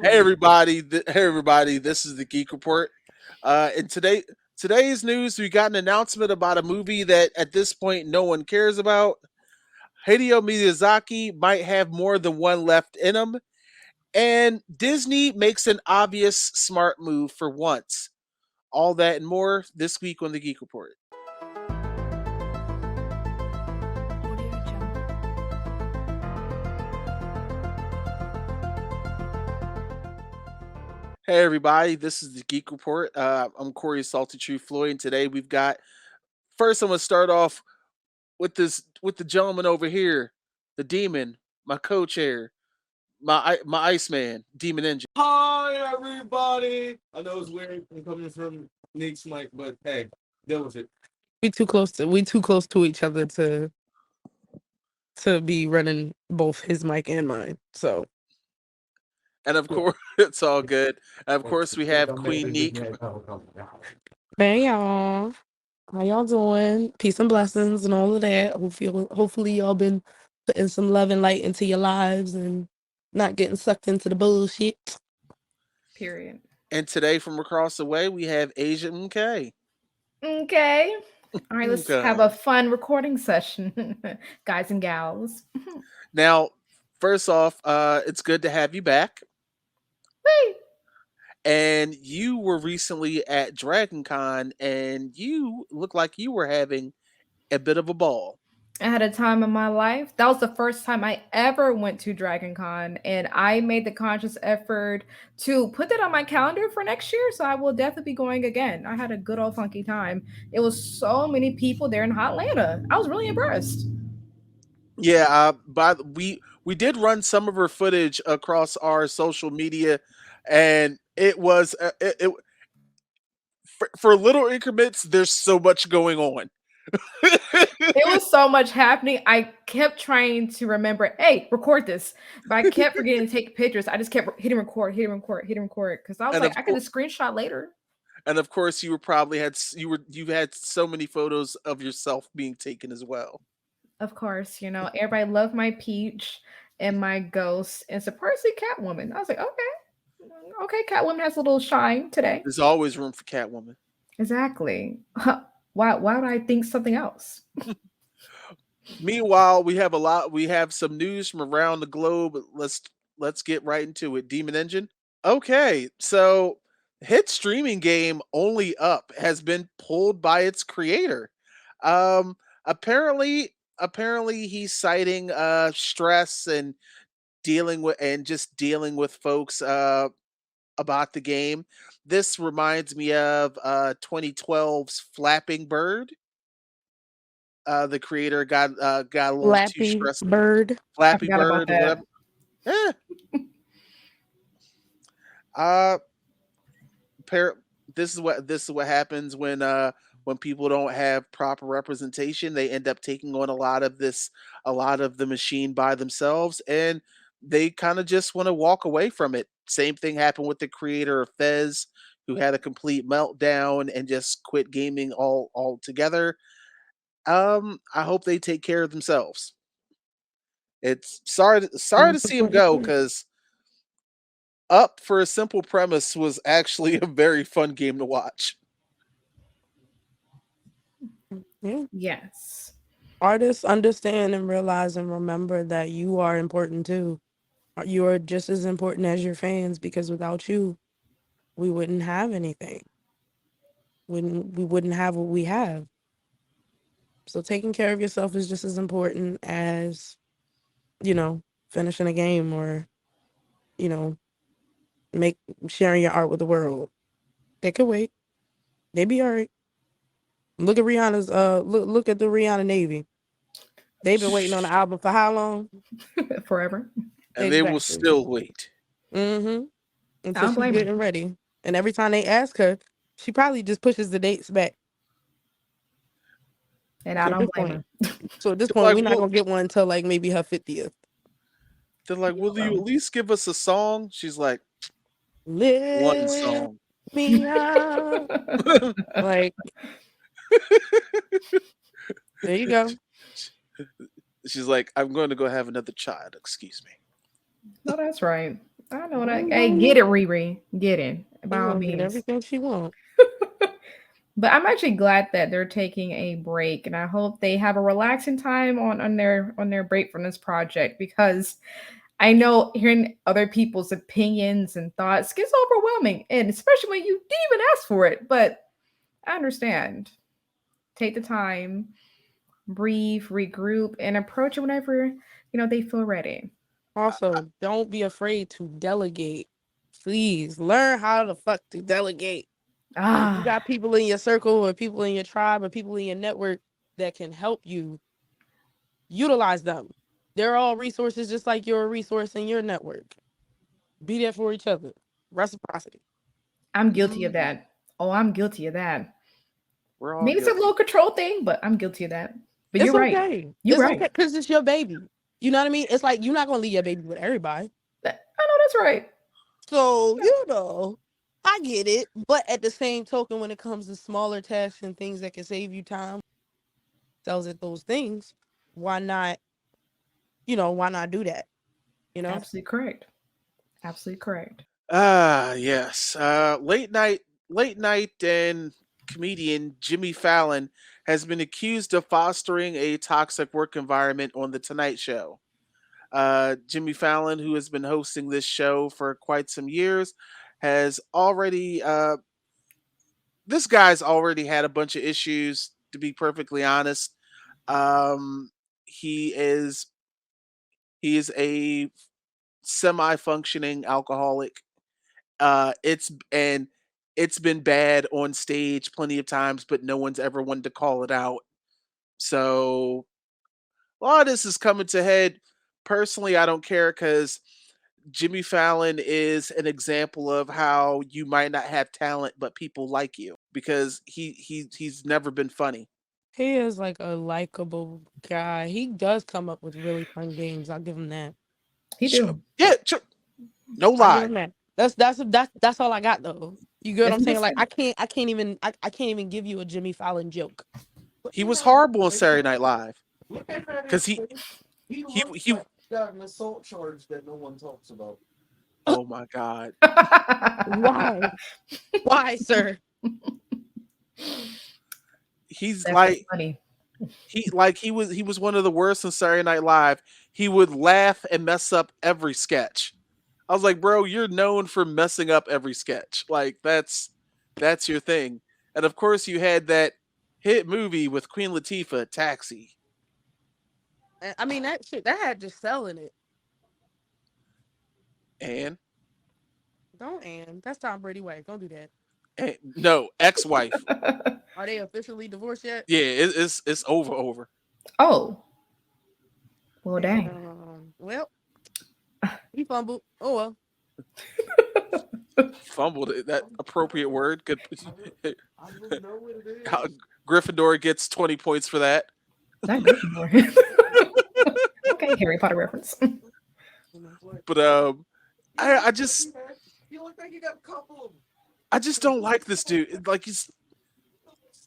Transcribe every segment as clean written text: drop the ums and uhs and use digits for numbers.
Hey everybody, this is the Geek Report. And today's news, we got an announcement about a movie that at this point no one cares about. Hideo Miyazaki might have more than one left in him, and Disney makes an obvious smart move for once. All that and more this week on the Geek Report. Hey everybody, this is the Geek Report. I'm Corey Salty True Floyd, and today we've got first. I'm gonna start off with the gentleman over here, the demon, my co-chair, my Iceman, Demon Engine. Hi, everybody. I know it's weird coming from Nick's mic, but hey, deal with it. We too close to each other to be running both his mic and mine. So And of course, it's all good. And of course, we have Queen Neek. hey y'all. How y'all doing? Peace and blessings and all of that. Hopefully y'all been putting some love and light into your lives and not getting sucked into the bullshit. Period. And today, from across the way, we have Asia MK. Okay. All right, let's have a fun recording session, guys and gals. Now, first off, it's good to have you back. Wait. And you were recently at Dragon Con, and you look like you were having a bit of a ball. I had a time in my life. That was the first time I ever went to Dragon Con, and I made the conscious effort to put that on my calendar for next year. So I will definitely be going again. I had a good old funky time. It was so many people there in Hotlanta. I was really impressed. Yeah, but we did run some of her footage across our social media, and it was for little increments. There's so much going on. It was so much happening. I kept trying to remember, hey, record this. But I kept forgetting to take pictures. I just kept hitting record, hitting record, hitting record. Because I was And like, of I could course, just screenshot later. and of course, you were probably had you've had so many photos of yourself being taken as well. Of course, everybody loved my peach and my ghost and surprisingly Catwoman. I was like, okay, Catwoman has a little shine today. There's always room for Catwoman. Exactly. Why would I think something else? Meanwhile, we have some news from around the globe. Let's get right into it. Demon Engine. Okay, so hit streaming game Only Up has been pulled by its creator. Um, apparently he's citing stress and dealing with folks about the game. This reminds me of 2012's Flapping Bird. The creator got a little too Flappy stressed. Bird. I Flappy forgot about Bird or that. whatever. Eh. Uh, par- this is what happens when people don't have proper representation. They end up taking on a lot of the machine by themselves, and they kind of just want to walk away from it. Same thing happened with the creator of Fez, who had a complete meltdown and just quit gaming altogether. I hope they take care of themselves. It's sorry to see him go because Up for a Simple Premise was actually a very fun game to watch. Yeah. Yes. Artists understand and realize and remember that you are important too. You are just as important as your fans because without you, we wouldn't have anything. We wouldn't have what we have. So taking care of yourself is just as important as, finishing a game or, you know, make sharing your art with the world. They could wait. They be all right. Look at Rihanna's look at the Rihanna Navy. They've been waiting on the album for how long? Forever. And they will Exactly. still wait. Mm-hmm. I Until don't she's blame her. getting ready. And every time they ask her, she probably just pushes the dates back. And I So at don't this blame point, her. we're not gonna get one until like maybe her 50th. They're like, will you at least give us a song? She's like, one Lift song. me up. Like, there you go. She's like, I'm going to go have another child. Excuse me. No, that's right. I know that. Hey, Mhm. get it, Riri. Get it. By She all gonna get means. everything she wants. But I'm actually glad that they're taking a break, and I hope they have a relaxing time on their break from this project, because I know hearing other people's opinions and thoughts gets overwhelming, and especially when you didn't even ask for it. But I understand. Take the time, breathe, regroup, and approach it whenever they feel ready. Also, don't be afraid to delegate. Please learn how the fuck to delegate. If you Ah, got people in your circle or people in your tribe or people in your network that can help you, utilize them. They're all resources just like you're a resource in your network. Be there for each other. Reciprocity. I'm guilty of that. Oh, I'm guilty of that. We're all Maybe it's a guilty. little control thing, but I'm guilty of that. But It's you're right. okay. You're It's right. okay because it's your baby. You know what I mean? It's like you're not gonna leave your baby with everybody. I know that's right. So, I get it. But at the same token, when it comes to smaller tasks and things that can save you time, sells at those things, why not, why not do that? You know? Absolutely correct. Absolutely correct. Yes. Late night and comedian Jimmy Fallon has been accused of fostering a toxic work environment on the Tonight Show. Jimmy Fallon, who has been hosting this show for quite some years, has already this guy's already had a bunch of issues, to be perfectly honest. Um he is he is a semi-functioning alcoholic. It's been bad on stage plenty of times, but no one's ever wanted to call it out. So a lot of this is coming to head. Personally, I don't care because Jimmy Fallon is an example of how you might not have talent, but people like you because he's never been funny. He is like a likable guy. He does come up with really fun games. I'll give him that. He do. Yeah, no I'll give lie. him that. That's all I got though. You get what It's I'm saying? Like missing. I can't even give you a Jimmy Fallon joke. Look He at was that horrible on information. Saturday Night Live Look at that because information. He he looks he. like he's got an assault charge that no one talks about. Oh my god, Why? Why, sir? he's That's so like funny. he was one of the worst on Saturday Night Live. He would laugh and mess up every sketch. I was like, bro, you're known for messing up every sketch. Like that's your thing. And of course, you had that hit movie with Queen Latifah, Taxi. I mean that shit that had just selling it. And, Don't that's Tom Brady wife. Don't do that. and no, ex-wife. Are they officially divorced yet? Yeah, it's over. Oh, well, dang. Well, he fumbled. Oh well. Fumbled it. That appropriate word. Good. I don't know what it is. How Gryffindor gets 20 points for that. Not Gryffindor. Okay, Harry Potter reference. But I just You look like you got a couple of them. I just don't like this dude. Like he's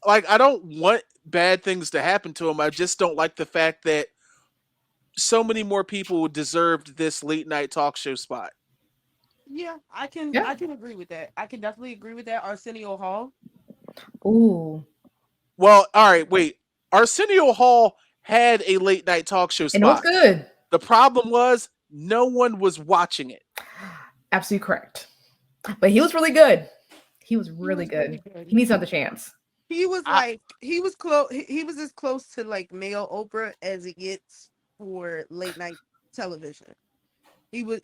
like I don't want bad things to happen to him. I just don't like the fact that so many more people deserved this late night talk show spot. Yeah, Yeah. I can agree with that. I can definitely agree with that. Arsenio Hall. Ooh, Well, all right, wait. Arsenio Hall had a late night talk show and it was spot. good. The problem was no one was watching it. Absolutely correct. But he was really good. He was He really was good. good. He needs another chance. He was I- like he was close. He was as close to like male Oprah as it gets for late night television. He was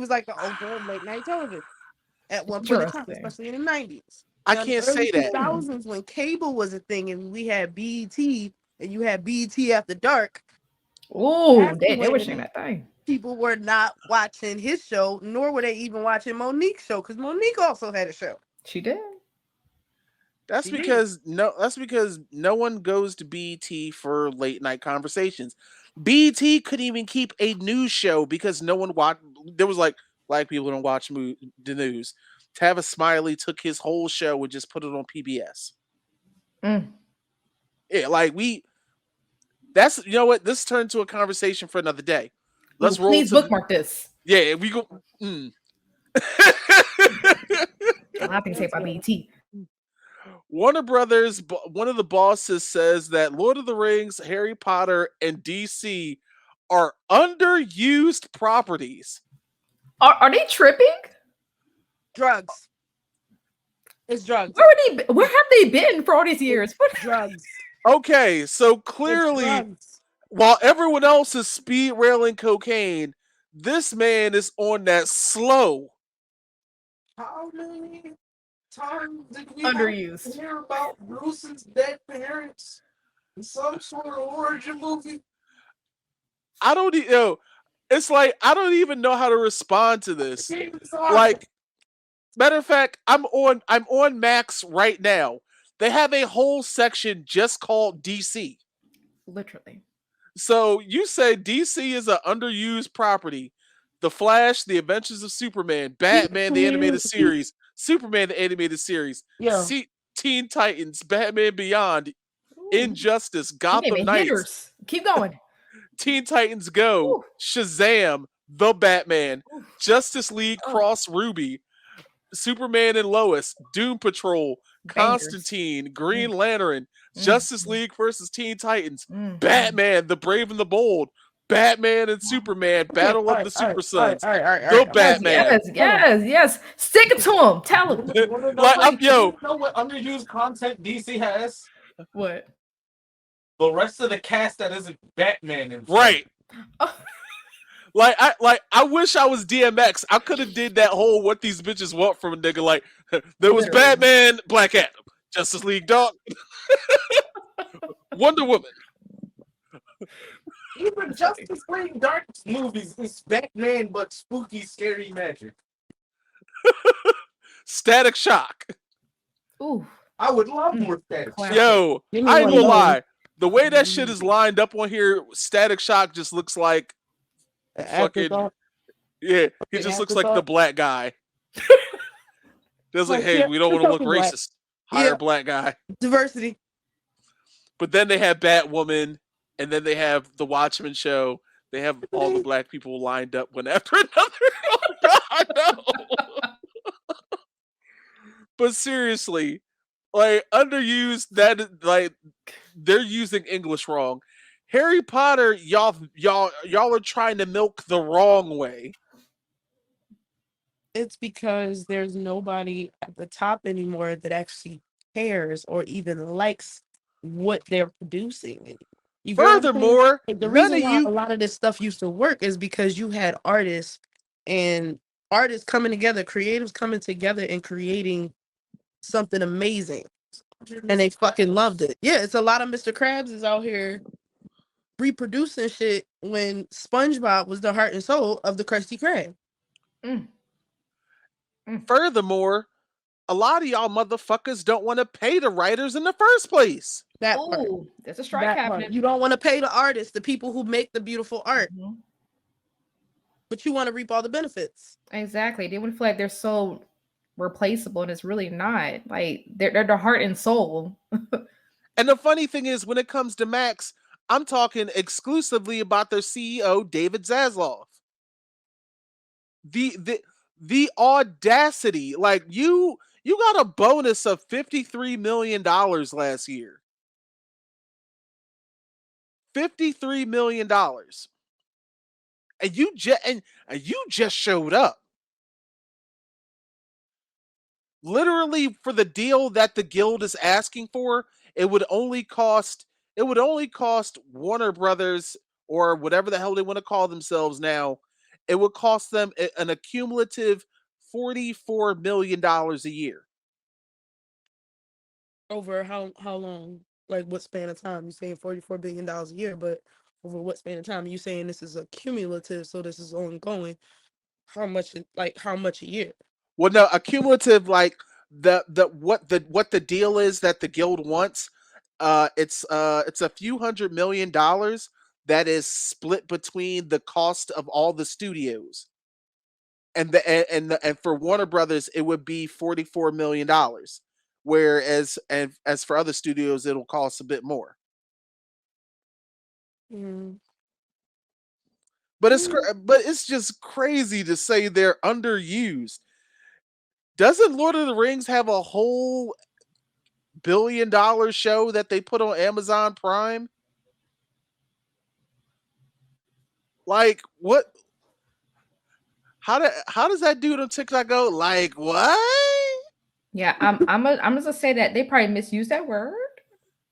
like the Oprah of late night television at one point in time, Interesting. especially in the 90s. I Now, in the can't early say that. 2000s when cable was a thing and we had BET and you had BET After Dark, Ooh, that's they were when sharing that thing. people were not watching his show, nor were they even watching Monique's show because Monique also had a show. She did. That's She did. because no one goes to BET for late night conversations. BET couldn't even keep a news show because no one watched. There was like black people don't watch the news. Tavis Smiley took his whole show and just put it on PBS. Mm. Yeah, like that's you know what. This turned to a conversation for another day. Let's Ooh, roll please to bookmark this. yeah. We go. A lot of things say by BT. Warner Brothers, one of the bosses says that Lord of the Rings, Harry Potter, and DC are underused properties. Are they tripping? Drugs. It's drugs. Where have they been for all these years? What? Drugs. Okay, so It's clearly, drugs. while everyone else is speed railing cocaine, this man is on that slow. How many times did we Underused. hear about Bruce's dead parents in some sort of origin movie? I don't know. It's like I don't even know how to respond to this. Like, matter of fact, I'm on Max right now. They have a whole section just called DC. Literally. So you say DC is an underused property. The Flash, The Adventures of Superman, Batman the Animated Series, Superman the Animated Series, Yeah. Teen Titans, Batman Beyond, Ooh. Injustice, You Gotham naming Knights, hitters. Keep going. Teen Titans Go, Ooh. Shazam, The Batman, Ooh. Justice League Oh. Cross Ruby, Superman and Lois, Doom Patrol, Bangers. Constantine, Green Lantern, Justice League versus Teen Titans, Mm. Batman, The Brave and the Bold, Batman and Superman, Battle of the Super Sons, All right. The Yes, Batman. yes. Stick it to him. Tell him. Like, Do you know what underused content DC has? What? The rest of the cast that isn't Batman in right. Oh. Like I wish I was DMX. I could have did that whole what these bitches want from a nigga. Like there was Literally. Batman, Black Adam, Justice League, Dog, Wonder Woman. Even Justice League Dark movies is Batman but spooky, scary magic. Static Shock. Ooh. I would love more Static Shock. Classic. Yo, Give me I ain't one gonna of those. lie. The way that shit is lined up on here, Static Shock just looks like fucking yeah. He just looks like the black guy. Just like, hey, we don't want to look black. racist. Hire Yeah. a black guy. Diversity. But then they have Batwoman, and then they have the Watchmen show. They have all the black people lined up one after another. Oh God, no. But seriously, like underused. That like they're using English wrong. Harry Potter, y'all are trying to milk the wrong way. It's because there's nobody at the top anymore that actually cares or even likes what they're producing. You get what I'm saying? Furthermore, Like, the none reason of why you a lot of this stuff used to work is because you had artists coming together, creatives coming together and creating something amazing. And they fucking loved it. Yeah, it's a lot of Mr. Krabs is out here reproducing shit when SpongeBob was the heart and soul of the Krusty Krab. Furthermore, a lot of y'all motherfuckers don't want to pay the writers in the first place. That part. Ooh, that's a strike That part. happening. You don't want to pay the artists, the people who make the beautiful art, Mhm. but you want to reap all the benefits. Exactly. They would feel like they're so replaceable, and it's really not. Like they're the heart and soul. And the funny thing is, when it comes to Max, I'm talking exclusively about their CEO, David Zaslav. The audacity, like you got a bonus of $53 million last year. $53 million. And you just showed up. Literally, for the deal that the guild is asking for, it would only cost Warner Brothers, or whatever the hell they want to call themselves now, it would cost them an accumulative $44 million a year. Over how long? Like what span of time? You're saying $44 billion a year, but over what span of time? You saying this is a cumulative, so this is ongoing. How much a year? Well, no, accumulative, like what the deal is that the guild wants. It's a few $100 million that is split between the cost of all the studios, and for Warner Brothers it would be $44 million, whereas as for other studios it'll cost a bit more. But it's just crazy to say they're underused. Doesn't Lord of the Rings have a whole $1 billion show that they put on Amazon Prime? Like what? How does that dude on TikTok go? Like what? Yeah, I'm just gonna say that they probably misused that word.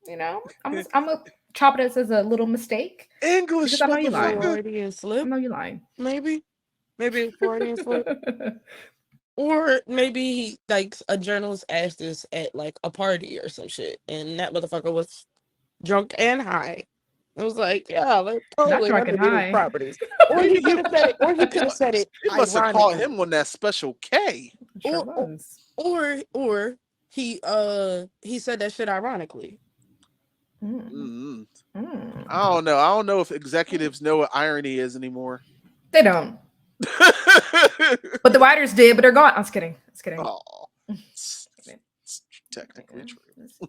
You know, I'm gonna chop it as a little mistake because English I know you lying. motherfucker. Freudian I slip, know you lying. maybe it's Freudian slip, or maybe like a journalist asked this at like a party or some shit, and that motherfucker was drunk and high. It was like, yeah, like Not totally drunk and underrated high. properties. Or he could have said it, They must have caught ironically. him on that special K. Sure Or was. he said that shit ironically. Mm. Mm. I don't know. I don't know if executives know what irony is anymore. They don't. But the writers did, but they're gone. I'm just kidding. Just kidding. Oh, it's technically true.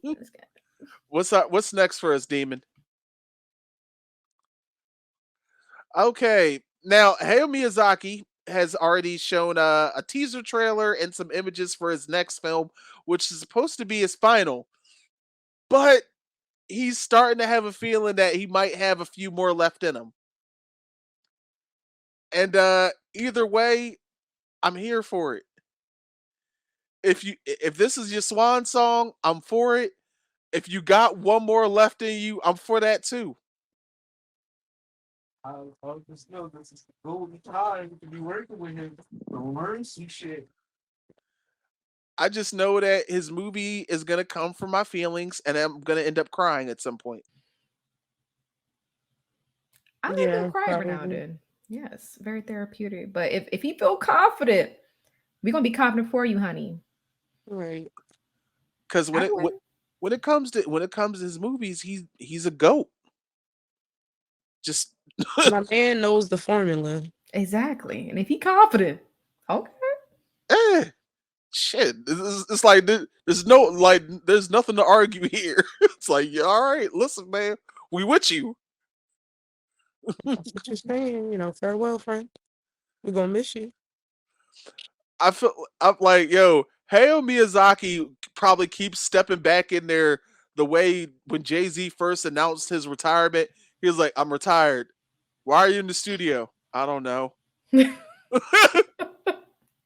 It's good. What's next for us, Demon? Okay, now Hayao Miyazaki has already shown a teaser trailer and some images for his next film, which is supposed to be his final. But he's starting to have a feeling that he might have a few more left in him. And either way, I'm here for it. If this is your swan song, I'm for it. If you got one more left in you, I'm for that too. I just know this is the golden time to be working with him to learn some shit. I just know that his movie is gonna come from my feelings, and I'm gonna end up crying at some point. I think he'll cry every now and then. Yes, very therapeutic. But if he feel confident, we're gonna be confident for you, honey. Right. Because when it comes to his movies, he's a goat. Just My man knows the formula. Exactly. And if he confident, okay. Shit. It's like there's nothing to argue here. It's like, yeah, all right, listen, man, we with you. That's what you're saying, farewell, friend. We're gonna miss you. I'm like, yo, Hayao Miyazaki probably keeps stepping back in there the way when Jay-Z first announced his retirement. He was like, I'm retired. Why are you in the studio? I don't know.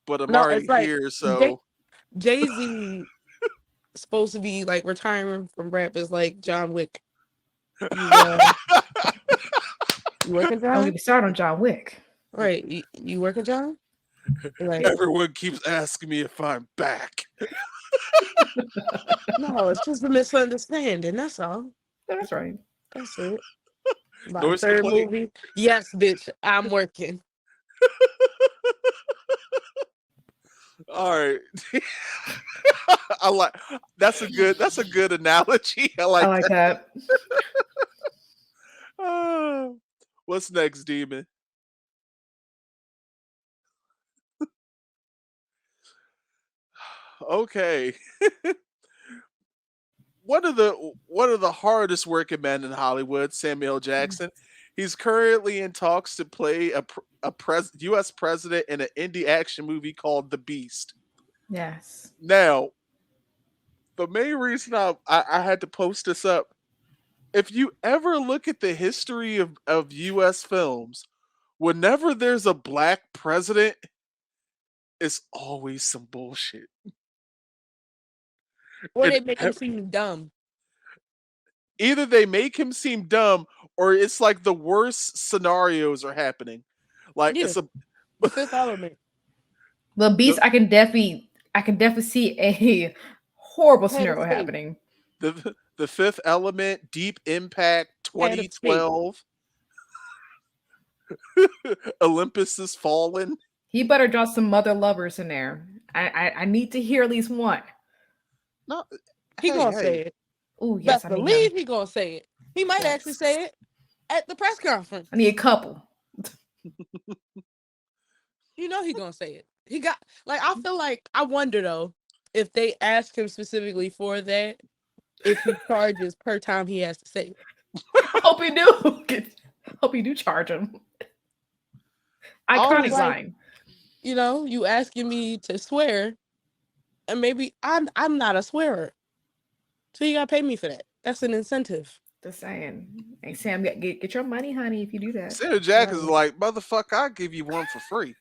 But I'm already here, so Jay-Z supposed to be like retiring from rap is like John Wick. You working, John? Don't get me started on John Wick. Right. You working, John? Like, everyone keeps asking me if I'm back. No, it's just a misunderstanding. That's all. That's right. That's it. About Noise third complaint? movie. Yes, bitch. I'm working. All right. I like that's a good analogy. I like that. What's next, Demon? Okay. One of the hardest working men in Hollywood, Samuel Jackson. He's currently in talks to play a U.S. president in an indie action movie called The Beast. Yes. Now, the main reason I had to post this up, if you ever look at the history of U.S. films, whenever there's a black president, it's always some bullshit. Or they make him seem dumb. Either they make him seem dumb, or it's like the worst scenarios are happening. Like it's The Fifth Element. The Beast, I can definitely see a horrible scenario happening. The Fifth Element, Deep Impact, 2012. Olympus Has Fallen. He better draw some mother lovers in there. I need to hear at least one. No, he gonna say it. Oh yes, I believe he gonna say it. He might actually say it at the press conference. I need a couple. He gonna say it. He got I wonder though if they ask him specifically for that, if he charges per time he has to say it. Hope he do. Hope you do charge him. Iconic line. You asking me to swear and maybe I'm not a swearer, so you gotta pay me for that. That's an incentive. Just saying. Hey Sam, get your money, honey, if you do that. Sarah Jack is like, motherfucker, I'll give you one for free.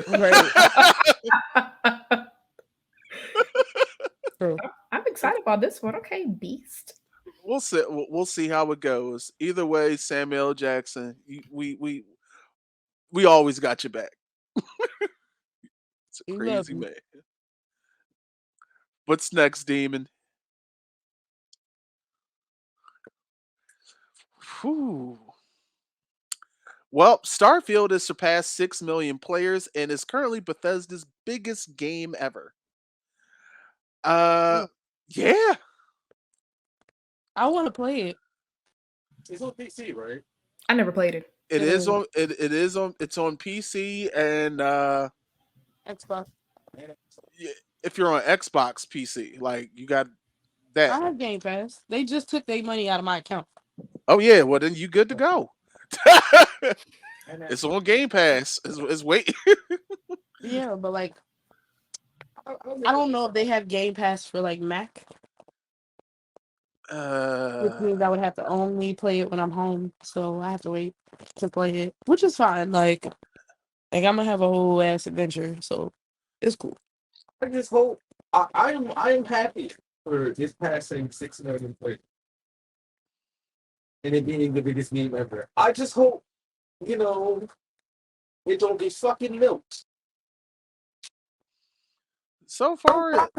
Right. True. I'm excited about this one. Okay, Beast. We'll see how it goes. Either way, Samuel Jackson, we always got your back. It's a We love crazy you. man. What's next, Demon? Whew. Well, Starfield has surpassed 6 million players and is currently Bethesda's biggest game ever. Yeah, I want to play it. It's on PC, right? I never played it. it's on PC and Xbox. if you're on Xbox PC, like you got I that. have Game Pass. They just took their money out of my account. Oh yeah, well then you good to go. It's on Game Pass. It's wait. Yeah, but like, I don't know if they have Game Pass for like Mac, which means I would have to only play it when I'm home. So I have to wait to play it, which is fine. Like I'm gonna have a whole ass adventure, so it's cool. I just hope I am happy for this passing 6 million players and it being the biggest game ever. I just hope, it don't be fucking milked. So far,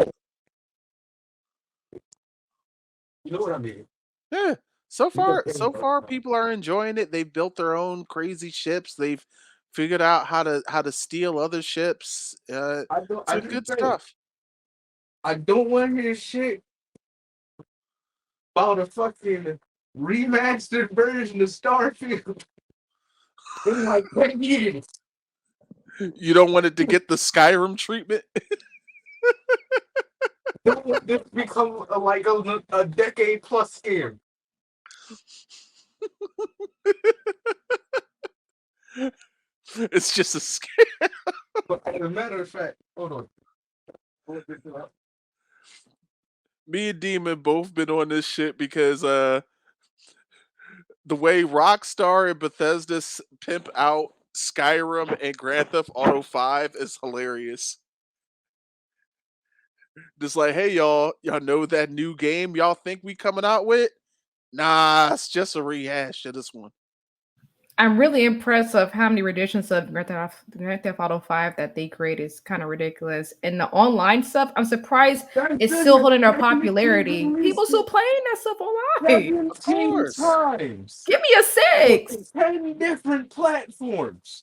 You know what I mean? yeah. So far, people are enjoying it. They've built their own crazy ships. They've figured out how to steal other ships. Some good stuff. I don't want to hear shit about a fucking remastered version of Starfield in like 10 years. You don't want it to get the Skyrim treatment. Don't let this become a decade plus scam. It's just a scam. But as a matter of fact, hold on. Me and Demon both been on this shit because the way Rockstar and Bethesda pimp out Skyrim and Grand Theft Auto 5 is hilarious. Just like, hey y'all know that new game y'all think we coming out with? Nah, it's just a rehash of this one. I'm really impressed of how many renditions of Grand Theft Auto 5 that they create is kind of ridiculous. And the online stuff, I'm surprised it's still holding their popularity. People still playing that stuff online. Of course. Times. Give me a 6. 10 different platforms.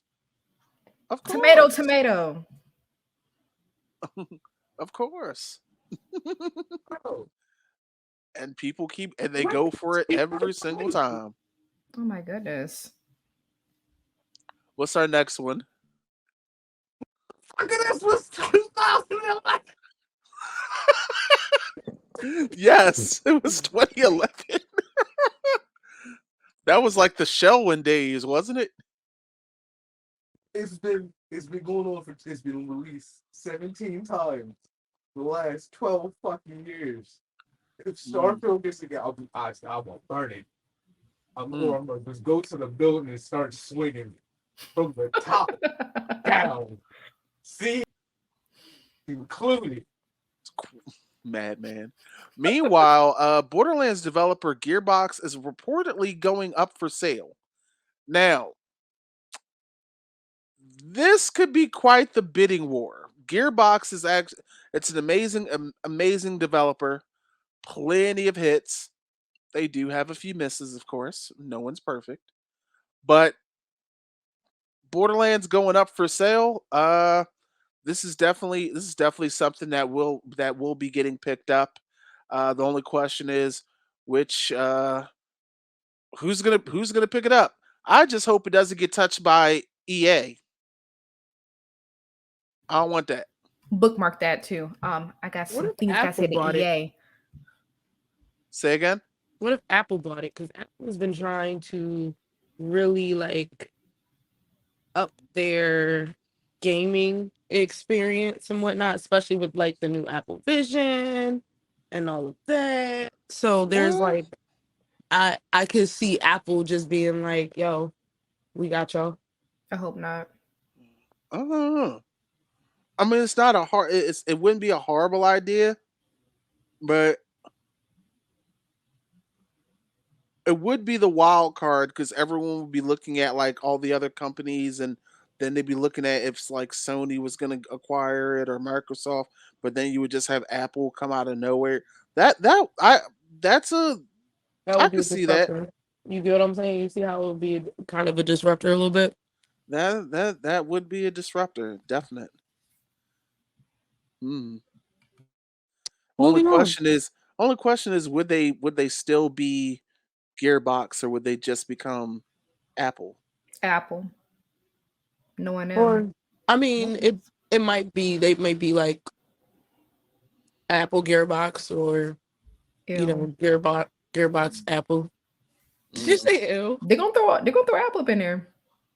Of course. Tomato. Of course. Oh. And people they go for it every single time. Oh my goodness. What's our next one? This was 2011. Yes, it was 2011. That was like the Shelwyn days, wasn't it? It's been going on it's been released 17 times the last 12 fucking years. If Starfield gets to get, I won't burn it. I'm gonna just go to the building and start swinging from the top down. See, included. Madman. Meanwhile, Borderlands developer Gearbox is reportedly going up for sale. Now, this could be quite the bidding war. Gearbox is it's an amazing developer. Plenty of hits. They do have a few misses, of course. No one's perfect. But Borderlands going up for sale, this is definitely something that will be getting picked up. The only question is which who's gonna pick it up. I just hope it doesn't get touched by EA. I don't want that. Bookmark that too. I got some things I said to EA. Say again. What if Apple bought it? Because Apple's been trying to really like up their gaming experience and whatnot, especially with like the new Apple Vision and all of that. So there's Uh, like I could see Apple just being like, yo, we got y'all. I hope not. I don't know. I mean, it's not a hard. It wouldn't be a horrible idea, but it would be the wild card because everyone would be looking at like all the other companies, and then they'd be looking at if like Sony was going to acquire it or Microsoft, but then you would just have Apple come out of nowhere. That's a That I would be can a see that. disruptor. You get what I'm saying? You see how it would be kind of a disruptor a little bit? That would be a disruptor, definite. Hmm. Only Moving on. question is, would they still be Gearbox or would they just become Apple? Apple. No one else. Or I mean, it might be they may be like Apple Gearbox or Ew. Gearbox Apple. Did you Mm. say ew? They're gonna throw Apple up in there.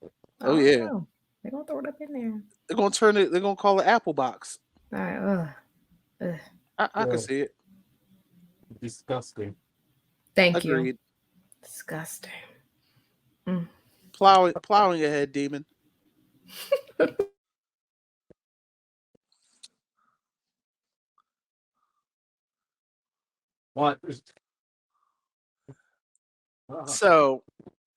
I Oh don't yeah, know. They're gonna throw it up in there. they're gonna turn it. They're gonna call it Apple Box. All right, ugh. I can Yeah, see it. disgusting. Thank you. Agreed. Disgusting. Mm. Plowing ahead, demon. What? Uh, So,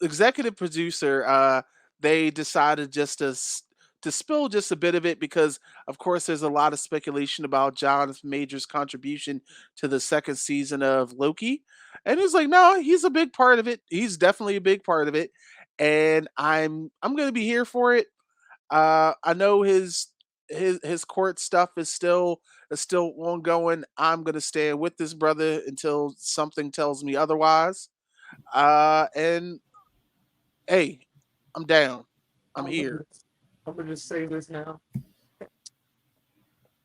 executive producer, they decided just to spill just a bit of it because, of course, there's a lot of speculation about Jonathan Majors' contribution to the second season of Loki, and he's like, no, he's a big part of it. He's definitely a big part of it, and I'm gonna be here for it. I know his court stuff is still ongoing. I'm gonna stand with this brother until something tells me otherwise. And hey, I'm down. I'm here. I'm gonna just say this now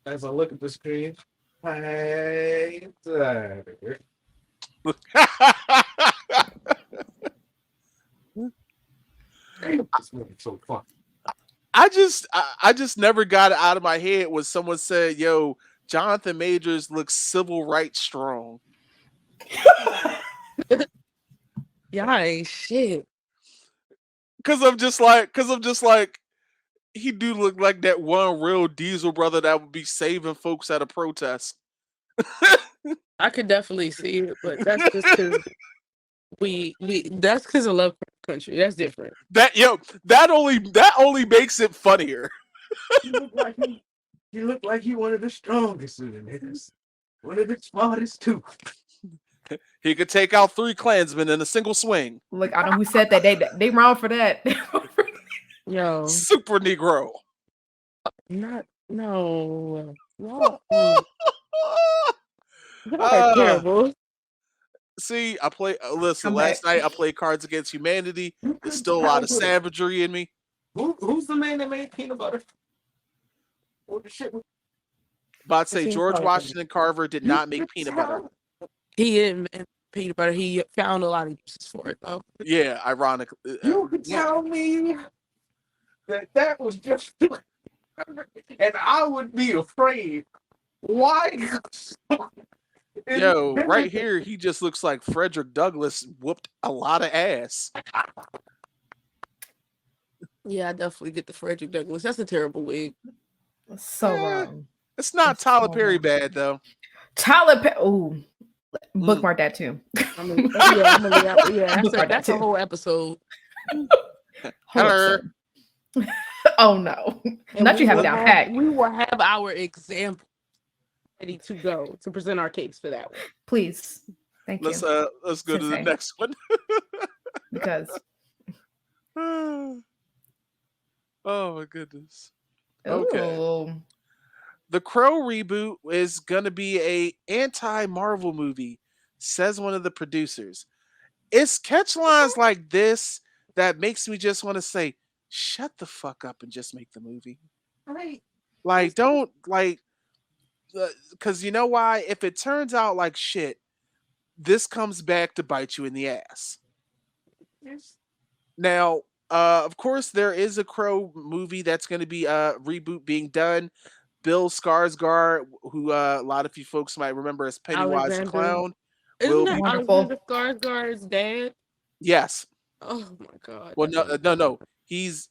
as I look at the screen. Hey, there. This movie's so fun. I just never got it out of my head when someone said, "Yo, Jonathan Majors looks civil rights strong." Yeah, ain't shit. Cause I'm just like, he do look like that one real diesel brother that would be saving folks at a protest. I could definitely see it, but that's just because we that's because of love for the country. That's different. That only makes it funnier. He looked like he one of the strongest of the niggas. One of the smartest too. He could take out 3 Klansmen in a single swing. Look, I know who said that. They wrong for that. Yo, Super Negro. not no. Y'all, y'all are Uh, terrible. See, I play. Listen, Come last back. night I played Cards Against Humanity. You There's could still a lot tell of with savagery in me. who's the man that made peanut butter? What the shit? But I'd It say seems George like Washington Carver did You not make could peanut butter. tell. he didn't invent peanut butter. He found a lot of uses for it though. Yeah, ironically. You could Yeah. tell me that was just, and I would be afraid. Why? Yo, right here, he just looks like Frederick Douglass whooped a lot of ass. Yeah, I definitely get the Frederick Douglass. That's a terrible wig. So Eh, wrong. it's not It's Tyler so Perry wrong. bad though. Tyler. Ooh, Mm. bookmark that too. I mean, yeah, I'm gonna yeah, Bookmark that that's a too. whole episode. Whole Hello. episode. Oh no! And Not you have it down pat. we will have our example ready to go to present our case for that one. Please. Thank Let's you. let's go to the Sensei. next one. Because Oh my goodness. Okay. oh, The Crow reboot is gonna be a anti-Marvel movie, says one of the producers. It's catchlines like this that makes me just want to say, shut the fuck up and just make the movie. Right. Like, don't like, because you know why? If it turns out like shit, this comes back to bite you in the ass. Yes. Now, Of course, there is a Crow movie that's going to be reboot being done. Bill Skarsgård, who a lot of you folks might remember as Pennywise the Alexander. Clown, Isn't will that be. Wonderful. Alexander Skarsgård's dad? Yes. Oh my god, Well, that's no, amazing. no. He's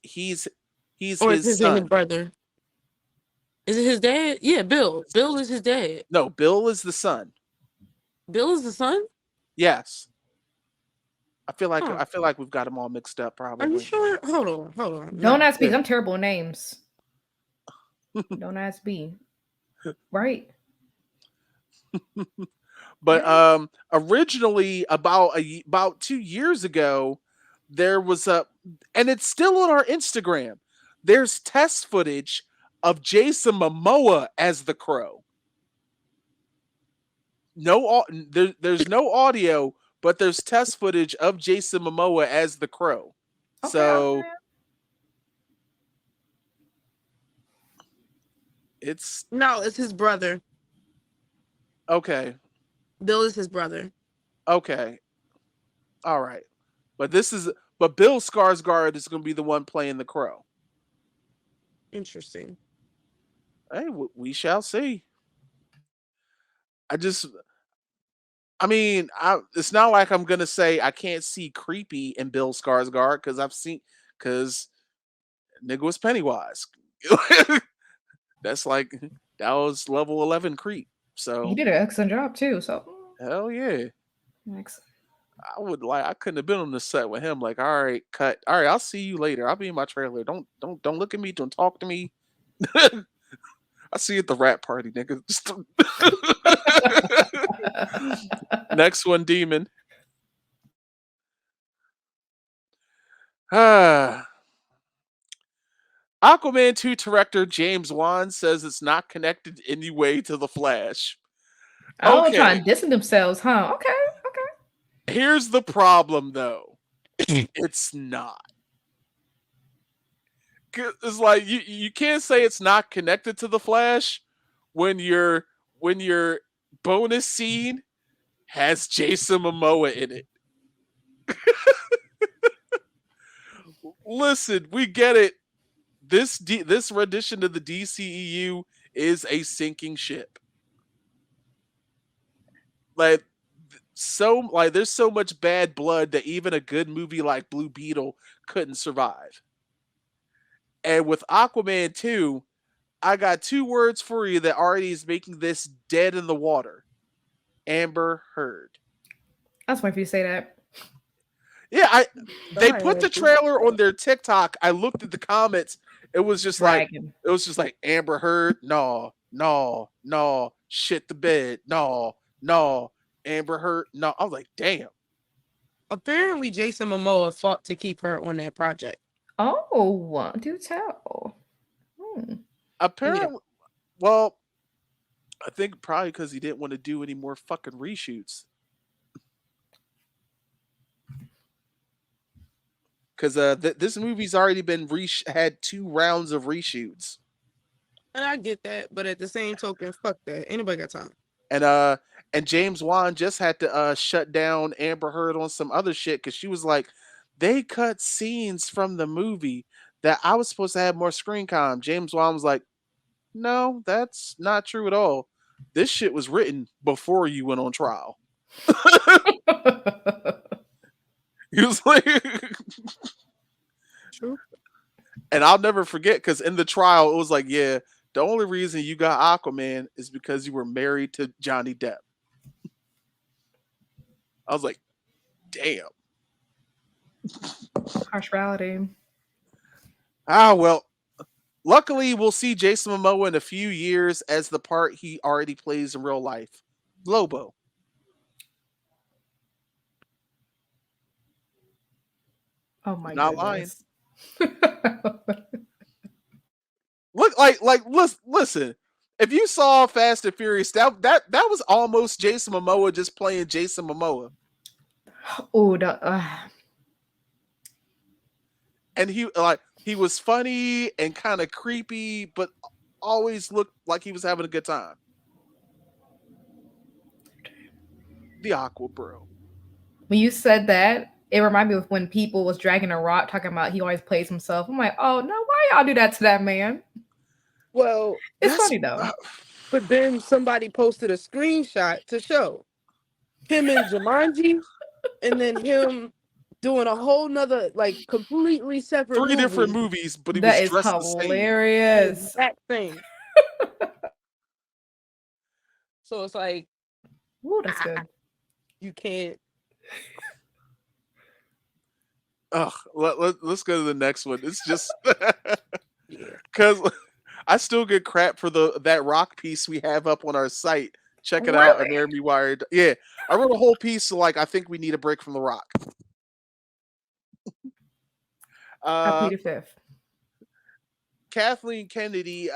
Or is his his his son. brother? Is it his dad? Yeah, Bill. Bill is his dad. No, Bill is the son. Bill is the son? Yes. Huh. I feel like we've got them all mixed up, Are you probably. sure? Hold on. Don't No. ask me. 'Cause Yeah. I'm terrible with names. Don't ask me. Right? But Yeah. originally, about 2 years ago, there was and it's still on our Instagram. There's test footage of Jason Momoa as the Crow. There's no audio, but there's test footage of Jason Momoa as the Crow. Okay. So Okay. it's No, it's his brother. okay. Bill is his brother. Okay. All right. But Bill Skarsgård is going to be the one playing the Crow. Interesting. Hey, we shall see. I just, I mean, it's not like I'm gonna say I can't see creepy in Bill Skarsgård because nigga was Pennywise. That's like that was level 11 creep. He So did an excellent job too. So, hell yeah, next. I couldn't have been on the set with him. Like, all right, cut. All right, I'll see you later. I'll be in my trailer. Don't look at me. Don't talk to me. I see you at the rat party, nigga. Next one, Demon. Aquaman 2 director James Wan says it's not connected in any way to The Flash. Oh, Okay, trying to distance themselves, huh? Okay. Okay. here's the problem though. It's not. 'Cause it's like you can't say it's not connected to The Flash when your bonus scene has Jason Momoa in it. Listen, we get it. This rendition of the DCEU is a sinking ship. Like there's so much bad blood that even a good movie like Blue Beetle couldn't survive. And with Aquaman 2, I got two words for you that already is making this dead in the water. Amber Heard. I was waiting for you to say that. Yeah, they ahead, put the Lexi. trailer on their TikTok. I looked at the comments. It was just Dragon. like Amber Heard, no, shit the bed, no, Amber Heard, no. I was like, damn. Apparently, Jason Momoa fought to keep her on that project. Oh, do tell. Hmm. Apparently, well, I think probably because he didn't want to do any more fucking reshoots. Because this movie's already been had 2 rounds of reshoots. And I get that, but at the same token, fuck that. Anybody got time? And James Wan just had to shut down Amber Heard on some other shit because she was like, they cut scenes from the movie that I was supposed to have more screen time. James Wan was like, no, that's not true at all. This shit was written before you went on trial. He was like, True. and I'll never forget because in the trial it was like, yeah, the only reason you got Aquaman is because you were married to Johnny Depp. I was like, damn. Harsh reality. Ah, well, luckily we'll see Jason Momoa in a few years as the part he already plays in real life, Lobo. Oh my Not lying. goodness. Look, listen. If you saw Fast and Furious, that was almost Jason Momoa just playing Jason Momoa, Oh, and he was funny and kind of creepy, but always looked like he was having a good time. The Aqua Bro. when you said that, It reminded me of when people was dragging a rock talking about he always plays himself. I'm like, oh no, why y'all do that to that man? Well, It's That's funny though. but then somebody posted a screenshot to show him in Jumanji, and then him doing a whole nother, like, completely separate 3 different movie. movies, but he was That is dressed the same. The hilarious. exact thing. So it's like, Ooh, that's good. you can't. Ugh, let's go to the next one. It's just Yeah. because I still get crap for that rock piece we have up on our site. Check it out, Really? Amerime Wired. Yeah, I wrote a whole piece. So like, I think we need a break from the rock. I plead the fifth. Kathleen Kennedy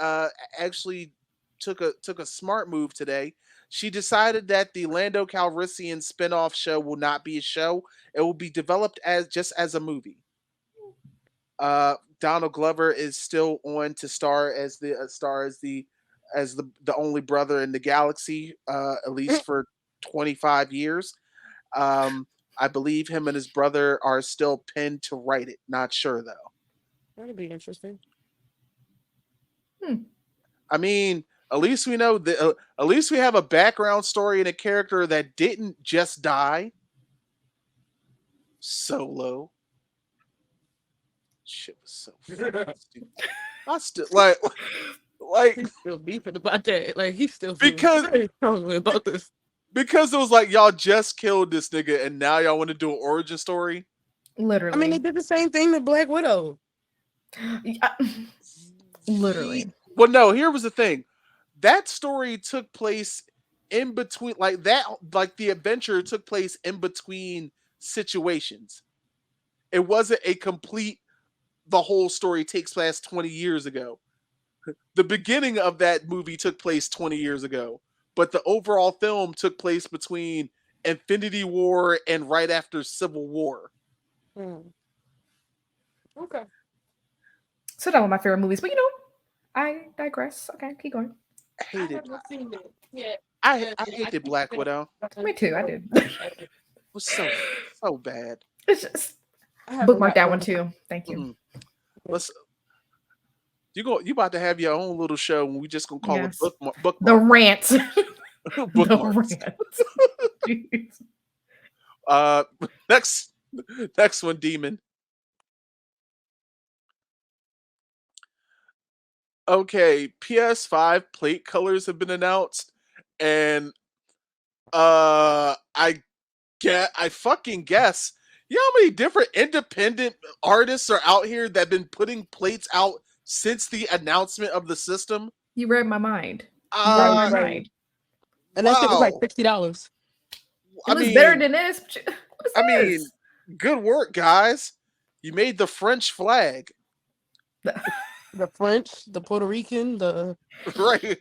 actually took a smart move today. She decided that the Lando Calrissian spinoff show will not be a show. It will be developed as a movie. Donald Glover is still on to star as the only brother in the galaxy, at least for 25 years. I believe him and his brother are still pinned to write it. Not sure though. That'd be interesting. I mean, at least we know that. At least we have a background story and a character that didn't just die. Solo. Shit was so fucking stupid. I still like He's still beefing about that. Like, he's still Because- very strongly about this. because it was like y'all just killed this nigga and now y'all want to do an origin story. Literally. I mean, they did the same thing to Black Widow. Literally. Well, no. Here was the thing. That story took place in between, like that. Like the adventure took place in between situations. It wasn't a complete. The whole story takes place 20 years ago. The beginning of that movie took place 20 years ago, but the overall film took place between Infinity War and right after Civil War. Okay. So that one of my favorite movies, but you know, I digress. Okay, keep going. I hated. seen it yet. I hated Black Widow. Me too. I did. It was so bad. It's just bookmark that one too. Thank you. Let's. You about to have your own little show, and we just gonna call Yes. it bookmark. The rant. The Bookmarks. rant. Jeez. Next one, Demon. Okay, PS5 plate colors have been announced, and I fucking guess. You know how many different independent artists are out here that have been putting plates out since the announcement of the system? You read my mind. You read my Uh, mind. And that shit was like Wow. $60. It was better than this. What is I mean, this? good work, guys. You made the French flag, The French, the Puerto Rican, the right?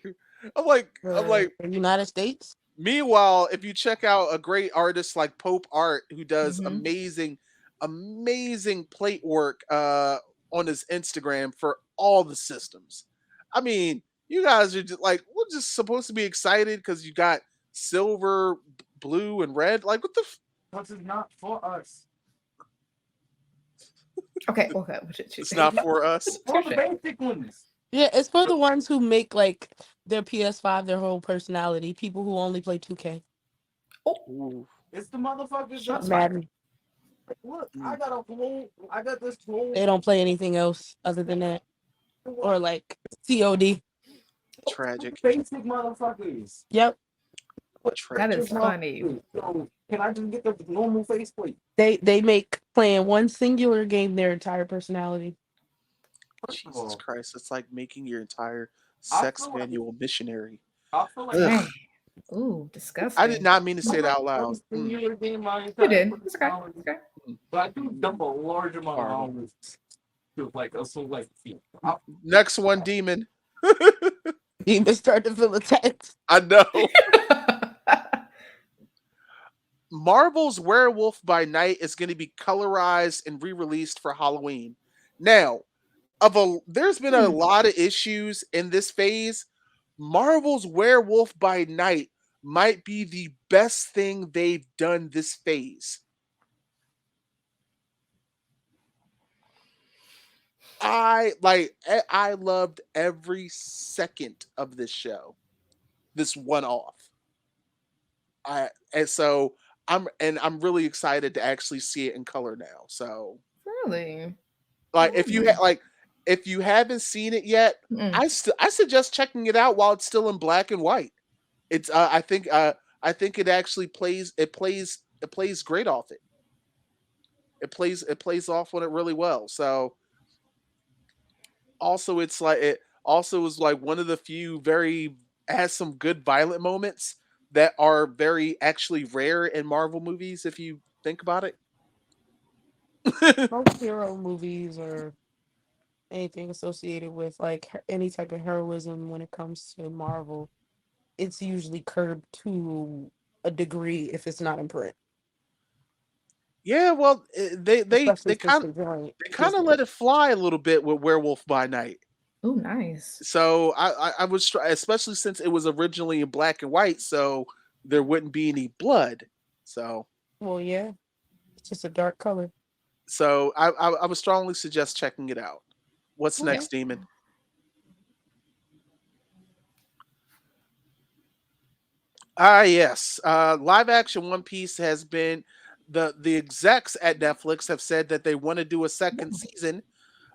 I'm like, the United States. Meanwhile, if you check out a great artist like Pope Art, who does Mhm. amazing plate work on his Instagram for all the systems. I mean, you guys are just like, we're just supposed to be excited because you got silver, blue, and red. Like, what the? This is not for us. Okay. It's not for us. For the basic ones. Yeah, it's for the ones who make like their PS5 their whole personality. People who only play 2K. Ooh. It's the motherfuckers Shots that Madden. look. I got this whole. They don't play anything else other than that, or like COD. Tragic. Basic motherfuckers. Yep. That Tragic. is funny. So, can I just get the normal faceplate? They make playing one singular game their entire personality. First of Jesus all, Christ, it's like making your entire I sex feel like- manual missionary. I feel like Ugh. Dang. Ooh, disgusting. I did not mean to say it out loud. First singular game my You entire did. It's okay. personality. It's okay. But I do dump a large amount of Horrible. hours to like Next one, Demon. Demons start to feel attacked. I know. Marvel's Werewolf by Night is going to be colorized and re-released for Halloween. Now, there's been a lot of issues in this phase. Marvel's Werewolf by Night might be the best thing they've done this phase. I loved every second of this show. This one off. I and so I'm really excited to actually see it in color now. So Really? like Mm. if you haven't seen it yet, Mm. I suggest checking it out while it's still in black and white. It's I think it actually it plays great off it. It plays off on it really well. So also it also is like one of the few very has some good violent moments that are very actually rare in Marvel movies if you think about it. Most hero movies or anything associated with like any type of heroism when it comes to Marvel, it's usually curbed to a degree if it's not in print, Yeah, well, especially since they join they kind of Disney. let it fly a little bit with Werewolf by Night. Oh, nice. So I was especially since it was originally in black and white, so there wouldn't be any blood. So Well, yeah, it's just a dark color. I would strongly suggest checking it out. What's Okay. next, Demon? Ah, yes. Live action One Piece has been the execs at Netflix have said that they want to do a second season.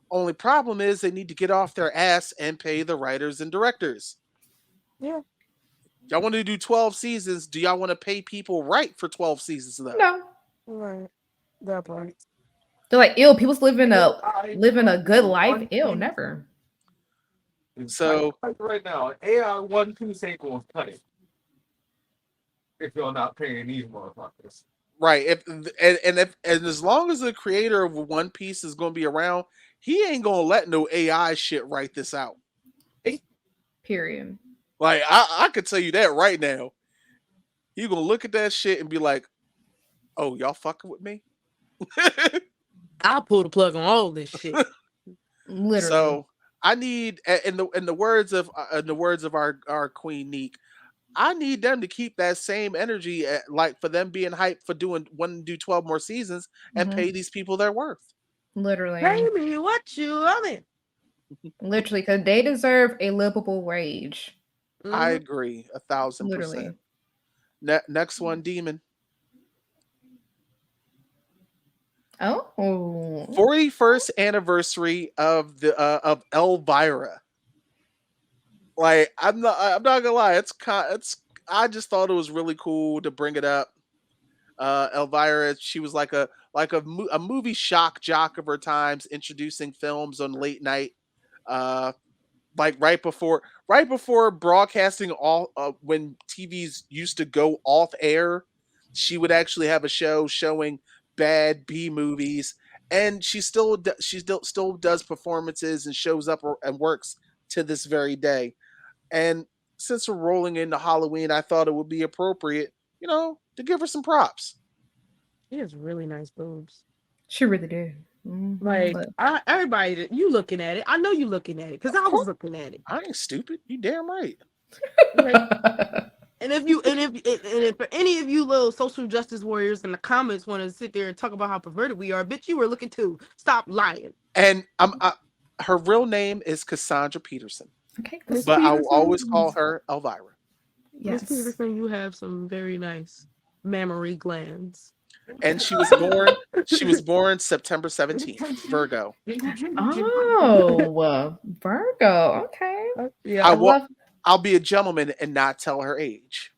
Only problem is they need to get off their ass and pay the writers and directors. Yeah, Y'all want to do 12 seasons? Do y'all want to pay people right for 12 seasons though? No. right. That part. They're like, ew, people's AI living a good life. One Ew, Piece never. is So right now. AI One Piece ain't gonna cut it if you're not paying these motherfuckers. right, and as long as the creator of One Piece is going to be around, he ain't going to let no AI shit write this out. Period. Like I could tell you that right now. He going to look at that shit and be like, "Oh, y'all fucking with me?" I'll pull the plug on all this shit. Literally. So I need, in the words of our queen Neek, I need them to keep that same energy, like for them being hyped for doing one to do 12 more seasons and Mhm. pay these people their worth. Literally. Pay me what you want it. Literally, because they deserve a livable wage. I Mhm. agree 1,000%. Literally. Next one, Demon. Oh. 41st anniversary of Elvira. Like I'm not gonna lie, it's I just thought it was really cool to bring it up. Elvira, she was like a movie shock jock of her times, introducing films on late night. Uh, like right before broadcasting all when TVs used to go off air, she would actually have a show showing bad B movies, and she still does performances and shows up and works to this very day. And since we're rolling into Halloween, I thought it would be appropriate, to give her some props. She has really nice boobs. She really did. Mhm. Like everybody, you looking at it. I know you looking at it because Of I was course, looking at it. I ain't stupid. You damn right. Like, and if for any of you little social justice warriors in the comments want to sit there and talk about how perverted we are, bitch, you were looking too. Stop lying. And her real name is Cassandra Peterson, Okay, Miss but I will always Peterson, call her Elvira. Miss yes. Peterson, you have some very nice mammary glands. And she was born September 17th, Virgo. Oh, Virgo. Okay. Yeah, I I will love. I'll be a gentleman and not tell her age.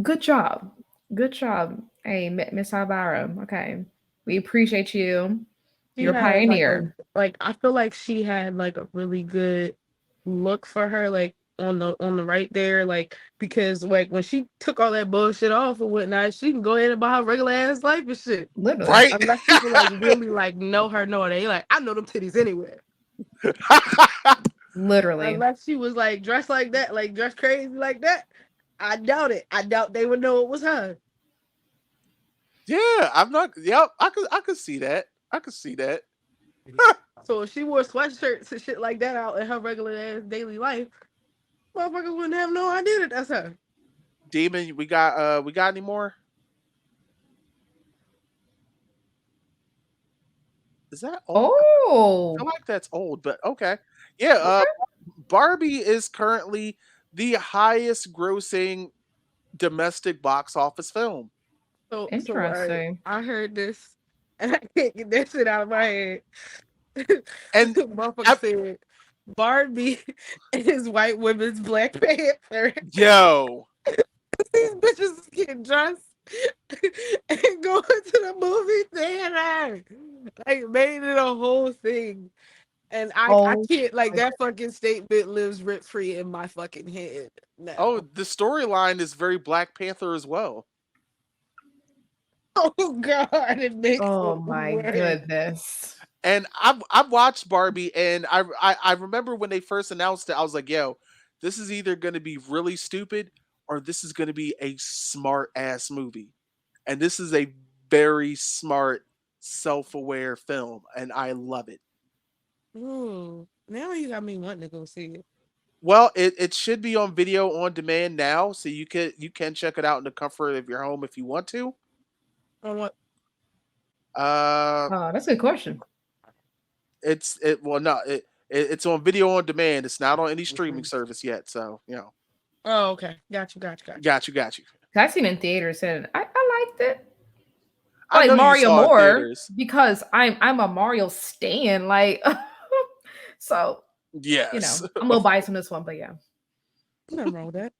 Good job. Good job. Hey, Miss Alvaro. Okay. We appreciate you. she You're a had pioneer. like I feel like she had like a really good look for her, like on the right there, like because like when she took all that bullshit off and whatnot, she can go ahead and buy her regular ass life and shit. Literally. Right? Unless people like really like know her, they like I know them titties anywhere. Literally. Unless she was like dressed like that, like dressed crazy like that, I doubt it. I doubt they would know it was her. Yeah, I'm not. Yep, I could see that. I could see that. So if she wore sweatshirts and shit like that out in her regular ass daily life, motherfuckers wouldn't have no idea that that's her. Demon, we got any more? Is that old? I Oh, feel like that's old, but okay. Yeah, okay. Barbie is currently the highest grossing domestic box office film. So all right, Interesting. I heard this, and I can't get that shit out of my head. And Motherfucker I, said Barbie is white women's Black Panther. yo, These bitches is getting dressed and going to the movie theater. Like made it a whole thing. And I Oh, can't like that fucking statement lives rent free in my fucking head oh, now. the storyline is very Black Panther as well. Oh god, it makes oh it my worse. goodness. And I've watched Barbie, and I remember when they first announced it, I was like, yo, this is either going to be really stupid or this is going to be a smart ass movie. And this is a very smart, self aware film, and I love it. Ooh, now you got me wanting to go see it. Well, it should be on video on demand now, so you can check it out in the comfort of your home if you want to. On what? Uh, That's a good question. it's it well no it's on video on demand. It's not on any streaming Mhm. service yet, so Oh, okay. Got you. got you. I seen it in theaters and I liked it. I I like know you Mario saw it in more theaters. because I'm a Mario stan. Like, so Yes. I'm a little biased on this one, but yeah. Nothing wrong with that.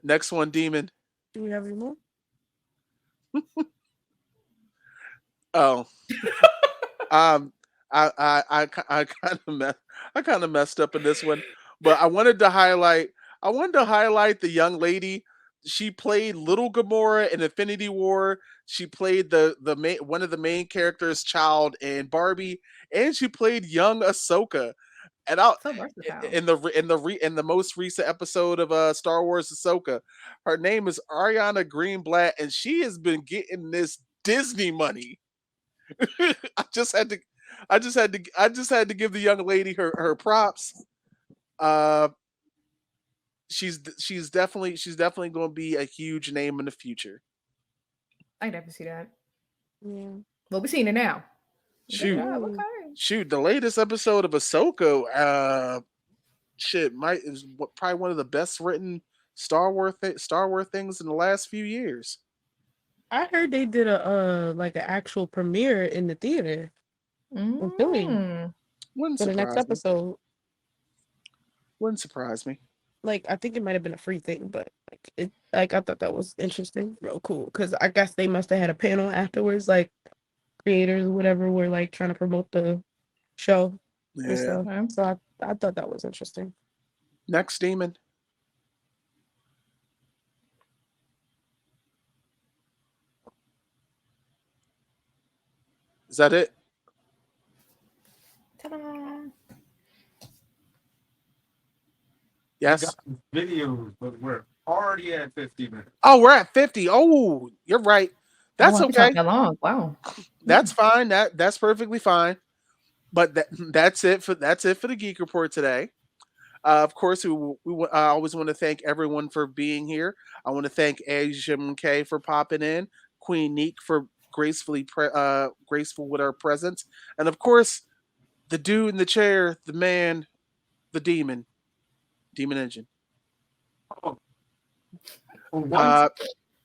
Next one, Demon. Do we have any more? Oh, um, I I kind of messed up in this one, but I wanted to highlight the young lady. She played Little Gamora in Infinity War. She played the main one of the main characters' child in Barbie, and she played young Ahsoka. And I So versatile. in the most recent episode of Star Wars Ahsoka, her name is Ariana Greenblatt, and she has been getting this Disney money. I just had to, I just had to give the young lady her props. Uh, she's definitely going to be a huge name in the future. I never see that. Yeah. Well, we seeing it now. Good Shoot, job. Ooh. Okay. shoot, the latest episode of Ahsoka, shit, might is probably one of the best written Star Wars things in the last few years. I heard they did a like an actual premiere in the theater in Philly Mm. Wouldn't for the next surprise me. episode. Wouldn't surprise me. Like I think it might have been a free thing, but like I thought that was interesting, real cool. Because I guess they must have had a panel afterwards, like creators or whatever were like trying to promote the show and Yeah. stuff. Okay. So I thought that was interesting. Next demon. Is that it? Ta-da. We Yes. got videos, but we're already at 50 minutes. Oh, we're at 50. Oh, you're right. Oh, That's I can talk okay. that long. Wow. That's fine. That's perfectly fine. But that's it for the Geek Report today. Of course, I always want to thank everyone for being here. I want to thank Asian K for popping in, Queen Neek for graceful with her presence, and of course, the dude in the chair, the man, the demon, Demon Engine. Oh, for once, Uh,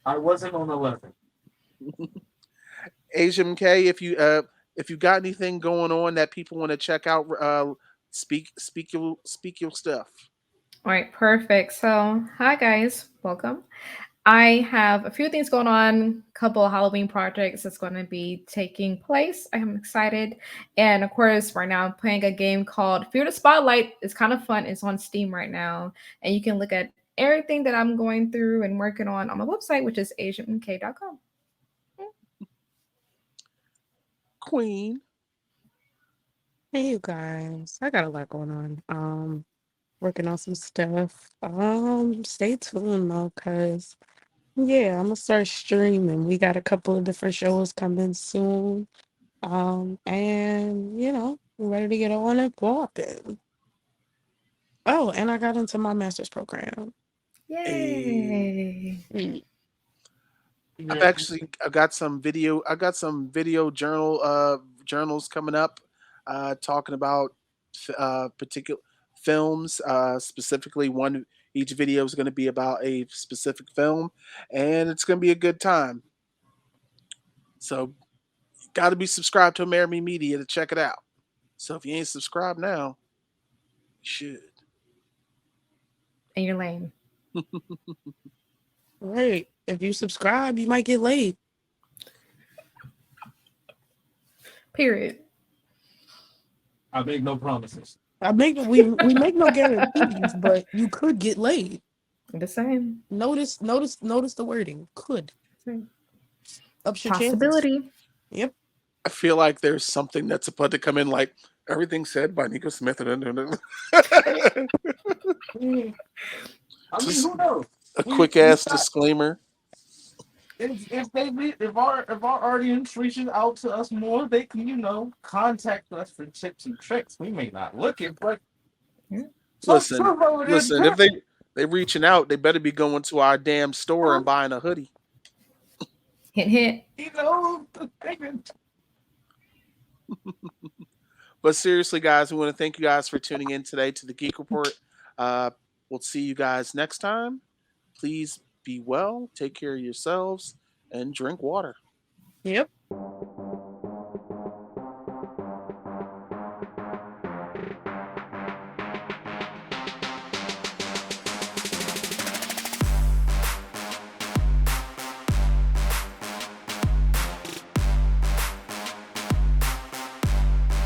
I wasn't on 11. Asian K, if you got anything going on that people want to check out, speak your stuff. All right, perfect. So, hi guys, welcome. I have a few things going on, a couple of Halloween projects that's going to be taking place. I am excited. And of course, right now I'm playing a game called Fear the Spotlight. It's kind of fun. It's on Steam right now. And you can look at everything that I'm going through and working on my website, which is asianmk.com. Queen. Hey, you guys, I got a lot going on. Working on some stuff. Stay tuned though, cause yeah, I'm gonna start streaming. We got a couple of different shows coming soon. And we're ready to get on and walking. Oh, and I got into my master's program. Eh, Yay. Mm. I've actually I got some video journals coming up talking about particular films. Specifically, one each video is going to be about a specific film, and it's going to be a good time. So, got to be subscribed to Amerime Media to check it out. So, if you ain't subscribed now, you should. And you're lame. Right. If you subscribe, you might get laid. Period. I make no promises. We make no guarantees, but you could get laid. The same. Notice the wording. Could. Ups your chances. Possibility. Yep. I feel like there's something that's about to come in, like everything said by Nico Smith. Mm. I mean, who knows? A quick ass disclaimer. If our audience reaches out to us more, they can contact us for tips and tricks. We may not look it, but Listen, if they reaching out, they better be going to our damn store and buying a hoodie. Hint, hint. But seriously, guys, we want to thank you guys for tuning in today to the Geek Report. We'll see you guys next time. Please be well, take care of yourselves, and drink water. Yep.